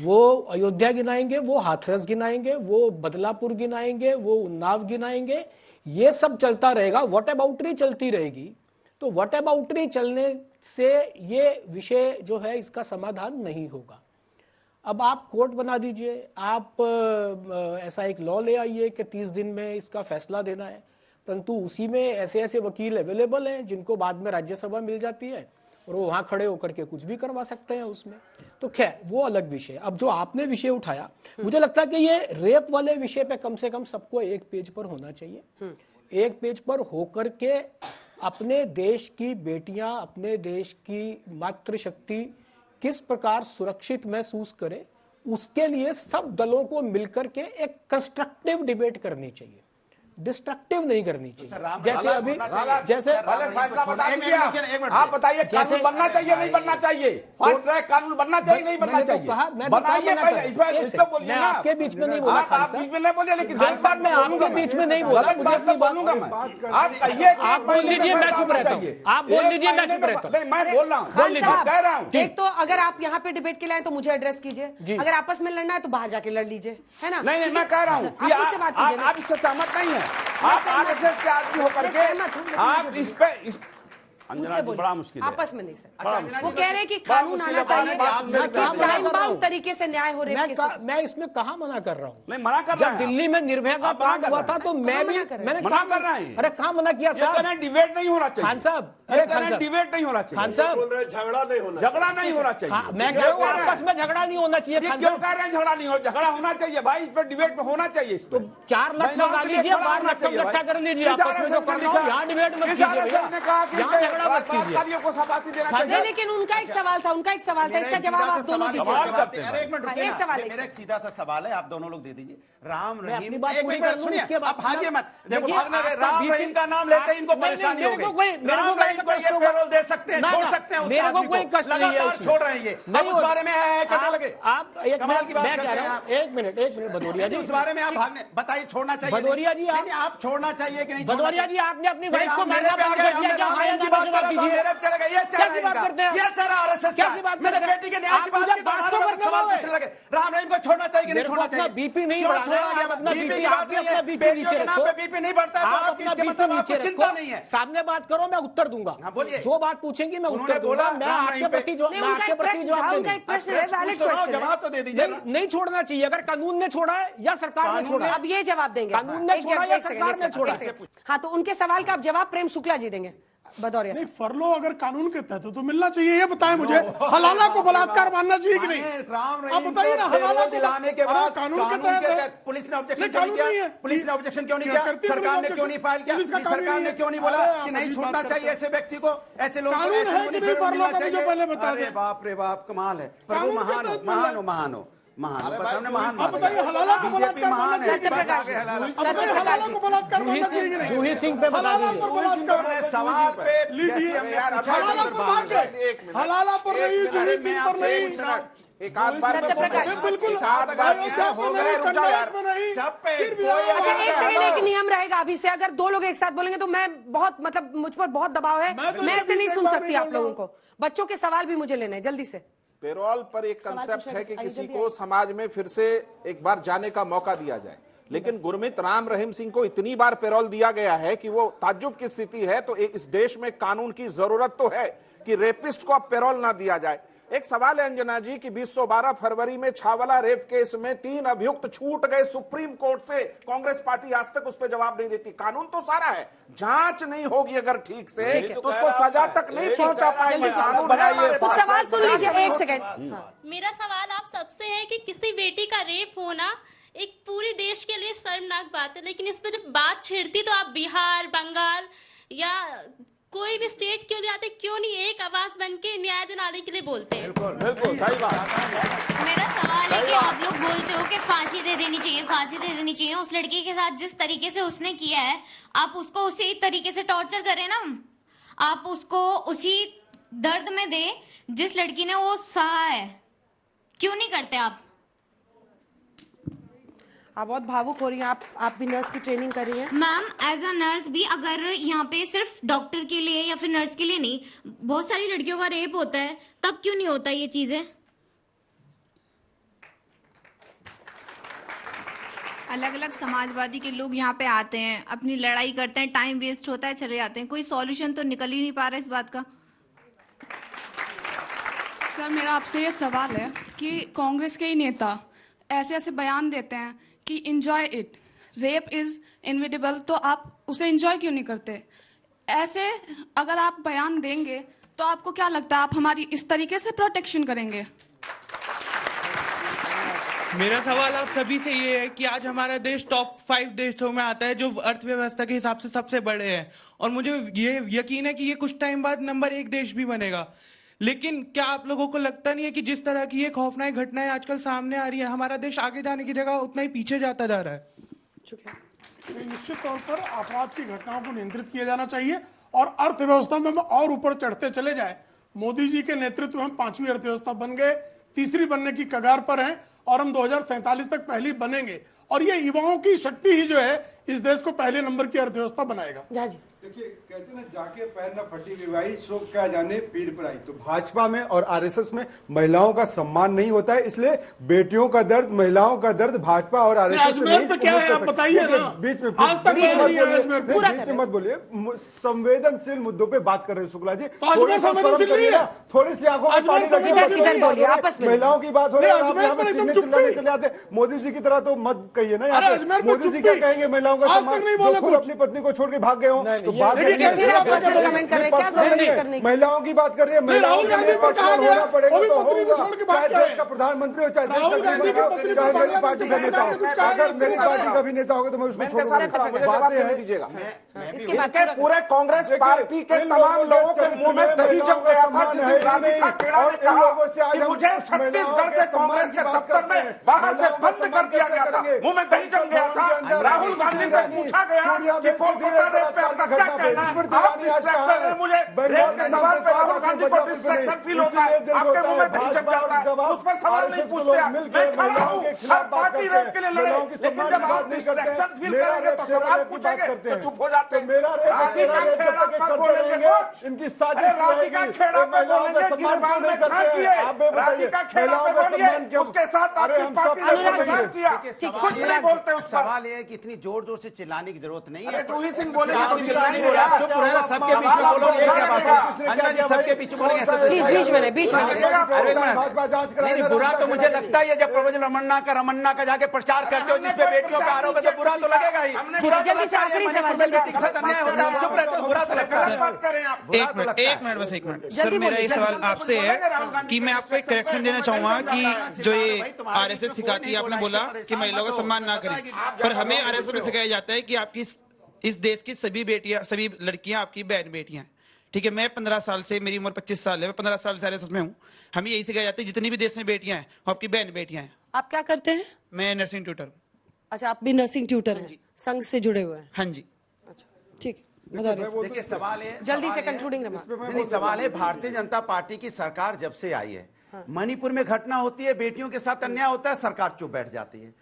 वो अयोध्या गिनाएंगे, वो हाथरस गिनाएंगे, वो बदलापुर गिनाएंगे, वो उन्नाव गिनाएंगे, ये सब चलता रहेगा। व्हाट अबाउटरी चलती रहेगी। तो व्हाट अबाउटरी चलने से ये विषय जो है इसका समाधान नहीं होगा। अब आप कोर्ट बना दीजिए, आप ऐसा एक लॉ ले आइए कि 30 दिन में इसका फैसला देना है, परंतु उसी में ऐसे ऐसे वकील अवेलेबल हैं जिनको बाद में राज्यसभा मिल जाती है और वो वहां खड़े होकर के कुछ भी करवा सकते हैं उसमें। तो खैर वो अलग विषय। अब जो आपने विषय उठाया, मुझे लगता है कि ये रेप वाले विषय पे कम से कम सबको एक पेज पर होना चाहिए। एक पेज पर होकर के अपने देश की बेटियां, अपने देश की मातृशक्ति किस प्रकार सुरक्षित महसूस करे, उसके लिए सब दलों को मिलकर के एक कंस्ट्रक्टिव डिबेट करनी चाहिए, डिस्ट्रक्टिव नहीं करनी चाहिए। जैसे अभी जैसे फैसला बता दीजिए आप बताइए, कानून बनना चाहिए नहीं बनना चाहिए? फास्ट ट्रैक कानून बनना चाहिए नहीं बनना चाहिए? बनाइए पहले, इसमें बोलिए ना। आपके बीच में नहीं बोला, आप बीच में नहीं बोलिए, लेकिन मैं आपके बीच में नहीं बोला, मुझे अपनी बात बोलूंगा मैं। आप कहिए, आप बोल दीजिए, मैं चुप रहता हूँ। आप बोल दीजिए, मैं चुप रहता हूँ। नहीं, मैं बोल रहा हूँ, खान साहब, कह रहा हूँ। एक तो अगर आप यहाँ पे डिबेट के लिए आए तो मुझे एड्रेस कीजिए, अगर आपस में लड़ना है तो बाहर जाके लड़ लीजिए, है ना? नहीं, मैं कह रहा हूँ आप इससे सहमत नहीं है। आप आरएसएस के आदमी होकर के आप इस पे अंजना जी बड़ा मुश्किल है। आपस में नहीं सर, वो कह रहे हैं कि कानून आना चाहिए, टाइम बाउंड तरीके से न्याय हो रहा है। मैं इसमें कहाँ मना कर रहा हूँ? नहीं मना कर रहा है। जब दिल्ली में निर्भया का कांड हुआ था तो मैं भी मैंने मना कर रहा है। अरे कहाँ मना किया साहब? डिबेट नहीं होना चाहिए खान साहब, अरे डिबेट नहीं होना चाहिए। खान साहब, झगड़ा नहीं होना, झगड़ा नहीं होना चाहिए। मैं कह रहा हूँ आपस में झगड़ा नहीं होना चाहिए। क्यों कह रहे हैं झगड़ा नहीं हो? झगड़ा होना चाहिए भाई, इस पर डिबेट होना चाहिए। तो 4 लाख लगा लीजिए, 12 लाख इकट्ठा कर लीजिए, आपस में जो करना हो यहाँ डिबेट मत कीजिए भैया, यहाँ झगड़ा मत कीजिए। को शाबाशी देना चाहिए। लेकिन उनका एक सवाल था, इसका जवाब आप दोनों दीजिए। एक मिनट रुकिए, मेरा एक सीधा सा सवाल है, आप दोनों लोग दे दीजिए। राम रहीम, एक मिनट सुनिए, आप भागिए मत, देखो भागना, राम रहीम का नाम लेते ही इनको परेशानी हो गई। राम रहीम को ये पैरोल दे सकते हैं, छोड़ सकते हैं, मेरे को कोई कष्ट नहीं है, लगातार छोड़ रहे हैं। अब उस बारे में कटा लगे, आप कमाल की बात करते हैं। एक मिनट भदौरिया जी, उस बारे में आप भागने बताइए, छोड़ना चाहिए भदौरिया जी? आप छोड़ना चाहिए कि नहीं? भदौरिया जी, आपने अपनी वाइफ को मेरे पे आ गए, मेरे बेटी के न्याय की बात की तो हमारे बारे में सवाल पूछने लगे। राम रहीम को छोड़ना चाहिए कि नहीं छोड़ना चाहिए? बीपी नहीं बढ़ाना, बीपी नीचे रखो, बीपी नहीं बढ़ता है, आप अपना बीपी नीचे चिंता नहीं है। सामने बात करो, मैं उत्तर दूंगा। बोलिए, जो बात पूछेंगी मैं उत्तर दूंगा। मैं आपके प्रति जवाब तो दे दीजिए। नहीं छोड़ना चाहिए, अगर कानून ने छोड़ा है या सरकार ने छोड़ा। अब ये जवाब देंगे, कानून ने छोड़ा या सरकार ने छोड़ा? हाँ, तो उनके सवाल का आप जवाब प्रेम शुक्ला जी देंगे। भदौरिया नहीं, फरलो अगर कानून के तहत तो मिलना चाहिए, ये बताएं मुझे। हलाला को बलात्कार मानना चाहिए कि नहीं? आप बताइए ना, हलाला दिलाने के बाद कानून के तहत पुलिस ने ऑब्जेक्शन क्यों नहीं किया? पुलिस ने ऑब्जेक्शन क्यों नहीं किया? सरकार ने क्यों नहीं फाइल किया? सरकार ने क्यों नहीं बोला कि नहीं छूटना चाहिए ऐसे व्यक्ति को, ऐसे लोगों को मिलना चाहिए? अरे बाप रे बाप, कमाल है। प्रभु महान हो, महान हो, महान हो, महान हो, महान बीजेपी महान है। जूही सिंह पे बता दीजिए सवाल पे लीजिए, हलाला पर नहीं, जूही सिंह पर नहीं। एक आध बार बिल्कुल एक नियम रहेगा अभी से, अगर 2 लोग एक साथ बोलेंगे तो मैं बहुत मतलब मुझ पर बहुत दबाव है, मैं ऐसे नहीं सुन सकती आप लोगों को। बच्चों के सवाल भी मुझे लेने हैं जल्दी से। पेरोल पर एक कंसेप्ट है कि किसी को समाज में फिर से एक बार जाने का मौका दिया जाए, लेकिन गुरमीत राम रहीम सिंह को इतनी बार पेरोल दिया गया है कि वो ताज्जुब की स्थिति है। तो इस देश में कानून की जरूरत तो है कि रेपिस्ट को अब पेरोल ना दिया जाए। एक सवाल है अंजना जी कि 2012 फरवरी में छावला रेप केस में 3 अभियुक्त छूट गए सुप्रीम कोर्ट से, कांग्रेस पार्टी आज तक उस पर जवाब नहीं देती। कानून तो सारा है, जांच नहीं होगी अगर ठीक से तो उसको सजा तक नहीं पहुंचा पाएंगे। कानून बनाइए। सवाल सुन लीजिए, 1 सेकंड। मेरा सवाल आप सबसे है कि किसी बेटी का रेप होना एक पूरे देश के लिए शर्मनाक बात है, लेकिन इस पे जब बात छिड़ती तो आप बिहार, बंगाल या कोई भी स्टेट क्यों नहीं आते, क्यों नहीं एक आवाज बन के न्याय दिलाने के लिए बोलते हैं? बिल्कुल सही बात। मेरा सवाल है कि आप लोग बोलते हो कि फांसी दे देनी चाहिए, फांसी दे देनी चाहिए। उस लड़की के साथ जिस तरीके से उसने किया है, आप उसको उसी तरीके से टॉर्चर करें ना, आप उसको उसी दर्द में दे जिस लड़की ने वो सहा है। क्यों नहीं करते आप बहुत भावुक हो रही हैं आप भी नर्स की ट्रेनिंग कर रही हैं मैम। एज अ नर्स भी अगर यहाँ पे सिर्फ डॉक्टर के लिए या फिर नर्स के लिए नहीं, बहुत सारी लड़कियों का रेप होता है, तब क्यों नहीं होता ये चीजें? अलग अलग समाजवादी के लोग यहाँ पे आते हैं, अपनी लड़ाई करते हैं, टाइम वेस्ट होता है, चले जाते हैं। कोई सॉल्यूशन तो निकल ही नहीं पा रहा इस बात का। सर मेरा आपसे ये सवाल है कि कांग्रेस के ही नेता ऐसे ऐसे बयान देते हैं कि enjoy it, rape is inevitable, तो आप उसे एंजॉय क्यों नहीं करते? ऐसे अगर आप बयान देंगे तो आपको क्या लगता है आप हमारी इस तरीके से प्रोटेक्शन करेंगे? मेरा सवाल आप सभी से ये है कि आज हमारा देश टॉप 5 देशों में आता है जो अर्थव्यवस्था के हिसाब से सबसे बड़े हैं, और मुझे ये यकीन है कि ये कुछ टाइम बाद नंबर 1 देश भी बनेगा। लेकिन क्या आप लोगों को लगता नहीं है कि जिस तरह की ये खौफनाक घटनाएं आजकल सामने आ रही है, हमारा देश आगे जाने की जगह उतना ही पीछे जाता जा रहा है? निश्चित तौर पर अपराध की घटनाओं को नियंत्रित किया जाना चाहिए और अर्थव्यवस्था में हम और ऊपर चढ़ते चले जाए। मोदी जी के नेतृत्व में हम 5वीं अर्थव्यवस्था बन गए, 3री बनने की कगार पर हैं और हम 2047 तक पहली बनेंगे, और ये युवाओं की शक्ति ही जो है इस देश को पहले नंबर की अर्थव्यवस्था बनाएगा। देखिए, कहते ना जाके पैर न फटी विवाही सो क्या जाने पीर पर आई। तो भाजपा में और आरएसएस में महिलाओं का सम्मान नहीं होता है, इसलिए बेटियों का दर्द, महिलाओं का दर्द भाजपा और आरएसएस में नहीं क्या है आप बताइए ना। बीच में आज तक बीच में मत बोलिए, संवेदनशील मुद्दों पे बात कर रहे हैं शुक्ला जी, थोड़ी सी आंखों में पानी रखिए। महिलाओं की बात हो रही है, चिल्लाने चले आते। मोदी जी की तरह तो मत कहिए ना यहाँ पे। मोदी जी क्या कहेंगे महिलाओं का सम्मान, खुद अपनी पत्नी को छोड़ के भाग गए हो। महिलाओं की बात कर रही है, महिलाओं के लिए पर्सनल होना पड़ेगा तो होगा, चाहे देश का प्रधानमंत्री हो, चाहे देश का गृहमंत्री हो, चाहे मेरी पार्टी का नेता हो। अगर मेरी पार्टी का भी नेता होगा तो मैं उसको छोड़ूंगा। बातें हैं पूरे कांग्रेस पार्टी के तमाम लोगों के मुंह में दही जम गया था जिस राधिका खेड़ा ने कहा कि मुझे छत्तीसगढ़ के कांग्रेस के दफ्तर में बाहर से बंद कर दिया गया था, मुंह में दही जम गया था। राहुल गांधी से पूछा गया कि कोलकाता रेप पे आपका क्या कहना है? आप डिस्ट्रैक्टर हैं, मुझे रेप के सवाल पे राहुल गांधी को डिस्ट्रैक्शन फील होता है, आपके मुंह में दही जम जाता है, उस पर सवाल नहीं पूछते आप। मैं खड़ा हूं, हर पार्टी रेप के लिए लड़े, लेकिन जब आप डिस्ट्रैक्शन फील करेंगे तो सवाल पूछेंगे तो चुप हो जाते हैं। राधिका खेड़ा पर बोलेंगे इनकी साजिश, राधिका खेड़ा पर बोलेंगे कि जवाब में खा किए, राधिका खेड़ा पर बोलिए उसके साथ आपकी पार्टी ने मजाक किया, कुछ नहीं बोलते उस पर। सवाल ये है कि इतनी जोर जोर से चिल्लाने की जरूरत नहीं है। जूही सिंह बोले चुप रहना, सबके बीच में बोलोगे क्या बात है? अंजना जी सबके बीच में बोलेंगे, बीच में बुरा तो मुझे लगता ही है जब प्रोफेसर रमन्ना का जाके प्रचार करते हो जिसपे बेटियों का आरोप है तो बुरा तो लगेगा ही। बुरा तो लगता है मणिपुर में बेटी के साथ अन्याय होता है, चुप रहते हो, बुरा तो लगता है। एक मिनट बस एक मिनट सर, मेरा ये सवाल आपसे है कि मैं आपको एक करेक्शन देना चाहूंगा कि जो ये आरएसएस सिखाती है, आपने बोला कि महिलाओं का सम्मान ना करें, पर हमें आरएसएस में सिखाया जाता है कि आपकी इस देश की सभी बेटियां, सभी लड़कियां आपकी बहन बेटियां हैं। ठीक है, मैं 15 साल से, मेरी उम्र 25 साल है, मैं 15 साल से आरएसएस में हूँ। हमें यही सिखाया जाता है जितनी भी देश में बेटियां हैं वो आपकी बहन बेटियां हैं। आप क्या करते हैं? मैं नर्सिंग ट्यूटर हूँ। अच्छा, आप भी नर्सिंग ट्यूटर हैं, संघ से जुड़े हुए हैं? हाँ जी। अच्छा, ठीक। देखिए सवाल है, जल्दी से कंक्लूडिंग नहीं, सवाल है भारतीय जनता पार्टी की सरकार जब से आई है, मणिपुर में घटना होती है, बेटियों के साथ अन्याय होता है, सरकार चुप बैठ जाती है।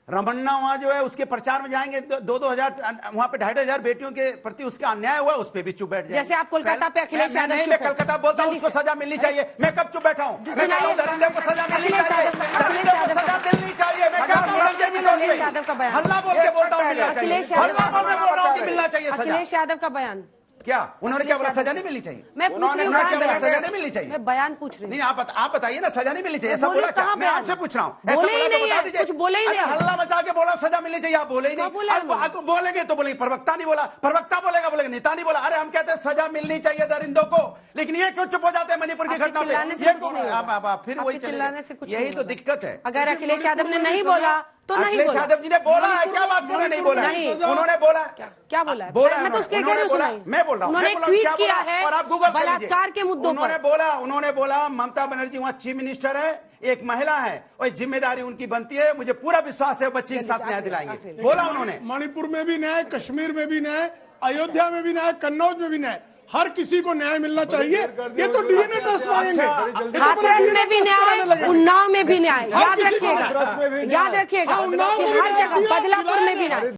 रमन्ना वहां जो है उसके प्रचार में जाएंगे, 2-2 वहां पे 2,500 बेटियों के प्रति उसका अन्याय हुआ, उस पर भी चुप बैठ जाएंगे। जैसे आप कोलकाता पे अखिलेश यादव, नहीं मैं कोलकाता बोलता हूँ, उसको सजा मिलनी चाहिए। मैं कब चुप बैठा हूँ? मैं कहता हूँ दरिंदर को सजा मिलनी चाहिए, दरिंदर को सजा मिलनी चाहिए। मैं कहता हूँ हल्ला बोल के बोलता हूँ मिलना चाहिए, हल्ला बोल के बोल रहा हूँ कि मिलना चाहिए सजा। अखिलेश यादव का बयान क्या उन्होंने क्या बोला? सजा नहीं मिलनी चाहिए। मैं पूछ रही हूँ, सजा नहीं मिलनी चाहिए। मैं बयान पूछ रही हूँ। नहीं आप बताइए ना, सजा नहीं मिलनी चाहिए ऐसा बोला क्या? मैं आपसे पूछ रहा हूँ, बोले ही नहीं है, कुछ बोले ही नहीं। हल्ला मचा के बोला सजा मिलनी चाहिए, आप बोले ही नहीं। बोलेंगे तो बोलेंगे प्रवक्ता नहीं बोला, प्रवक्ता बोलेगा बोलेंगे नेता नहीं बोला। अरे हम कहते हैं सजा मिलनी चाहिए दरिंदों को, लेकिन ये क्यों चुप हो जाते हैं मणिपुर की घटना पे? फिर वही चिल्लाने से कुछ, यही तो दिक्कत है। अगर अखिलेश यादव ने नहीं बोला तो नहीं बोला। यादव जी ने बोला है, क्या बात उन्होंने नहीं बोला? उन्होंने बोला क्या बोला? बोला मैं तो उसके मैं बोल रहा हूँ, उन्होंने ट्वीट किया है और आप गूगल बलात्कार के मुद्दों पर। उन्होंने बोला ममता बनर्जी वहाँ चीफ मिनिस्टर है, एक महिला है और जिम्मेदारी उनकी बनती है, मुझे पूरा विश्वास है बच्ची के साथ न्याय दिलाएंगे, बोला उन्होंने। मणिपुर में भी न्याय, कश्मीर में भी न्याय, अयोध्या में भी न्याय, कन्नौज में भी न्याय, हर किसी को न्याय मिलना चाहिए। ये तो डीएनए टेस्ट मांगेंगे। हाथरस में भी न्याय, उन्नाव में भी न्याय, याद रखिएगा, याद रखिएगा, हर जगह, बदलापुर में भी न्याय।